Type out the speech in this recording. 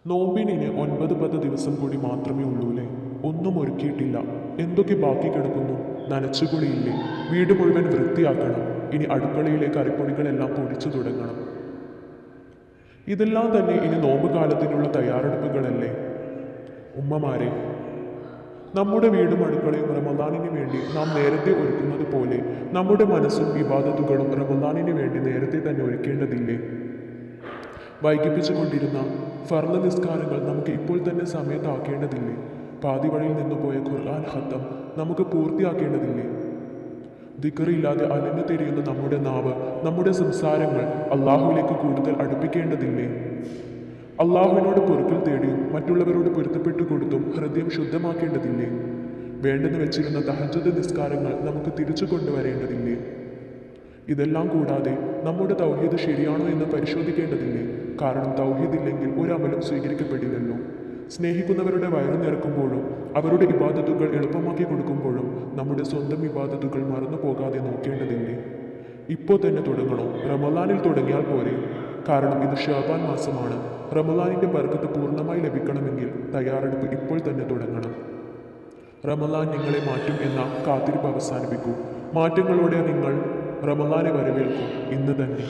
നോമ്പിന് 9-10 ദിവസം കൂടി മാത്രമേ ഉള്ളൂലേ. ഒന്നും ഒരുക്കിയിട്ടില്ല. എന്തൊക്കെ ബാക്കി കിടക്കുന്നു. നനച്ചുകുളിയില്ലേ. വീട് മുഴുവൻ വൃത്തിയാക്കണം. ഇനി അടുക്കളയിലെ കറിപ്പൊടികളെല്ലാം പൊടിച്ചു തുടങ്ങണം. ഇതെല്ലാം തന്നെ ഇനി നോമ്പ് കാലത്തിനുള്ള തയ്യാറെടുപ്പുകളല്ലേ. ഉമ്മമാരെ, നമ്മുടെ വീടും അടുക്കളയും റമദാനിന് വേണ്ടി നാം നേരത്തെ ഒരുക്കുന്നത് പോലെ നമ്മുടെ മനസ്സും ഇബാദത്തുകളും റമദാനിന് വേണ്ടി നേരത്തെ തന്നെ ഒരുക്കേണ്ടതില്ലേ. വൈകിപ്പിച്ചുകൊണ്ടിരുന്ന ഫർള് നിസ്കാരങ്ങൾ നമുക്ക് ഇപ്പോൾ തന്നെ സമയത്താക്കേണ്ടതില്ലേ. പാതി വഴിയിൽ നിന്നുപോയ ഖുർആൻ ഖത്തം നമുക്ക് പൂർത്തിയാക്കേണ്ടതില്ലേ. ദിക്റില്ലാതെ അലഞ്ഞു തിരിയുന്ന നമ്മുടെ നാവ്, നമ്മുടെ സംസാരങ്ങൾ അള്ളാഹുവിലേക്ക് കൂടുതൽ അടുപ്പിക്കേണ്ടതില്ലേ. അള്ളാഹുവിനോട് പൊറുക്കൽ തേടിയും മറ്റുള്ളവരോട് പൊരുത്തപ്പെട്ടു കൊടുത്തും ഹൃദയം ശുദ്ധമാക്കേണ്ടതില്ലേ. വേണ്ടെന്ന് വെച്ചിരുന്ന തഹജ്ജുദ് നിസ്കാരങ്ങൾ നമുക്ക് തിരിച്ചു കൊണ്ടുവരേണ്ടതില്ലേ. ഇതെല്ലാം കൂടാതെ നമ്മുടെ തൗഹീദ് ശരിയാണോ എന്ന് പരിശോധിക്കേണ്ടതില്ലേ. കാരണം തൗഹീദ് ഇല്ലെങ്കിൽ ഒരു അമലും സ്വീകരിക്കപ്പെടില്ലല്ലോ. സ്നേഹിക്കുന്നവരുടെ വയറു നിറക്കുമ്പോഴും അവരുടെ ഇബാദത്തുകൾ എളുപ്പമാക്കി കൊടുക്കുമ്പോഴും നമ്മുടെ സ്വന്തം ഇബാദത്തുകൾ മറന്നു പോകാതെ നോക്കേണ്ടതില്ലേ. ഇപ്പോൾ തന്നെ തുടങ്ങണോ? റമദാനിൽ തുടങ്ങിയാൽ പോരെ? കാരണം ഇത് ഷഅബാൻ മാസമാണ്. റമദാനിൻ്റെ ബർക്കത്ത് പൂർണ്ണമായി ലഭിക്കണമെങ്കിൽ തയ്യാറെടുപ്പ് ഇപ്പോൾ തന്നെ തുടങ്ങണം. റമദാൻ നിങ്ങളെ മാറ്റും എന്ന കാത്തിരിപ്പ് അവസാനിപ്പിക്കൂ. മാറ്റങ്ങളോടെ നിങ്ങൾ റമദാനെ വരവേൽക്കും ഇന്ന് തന്നെ.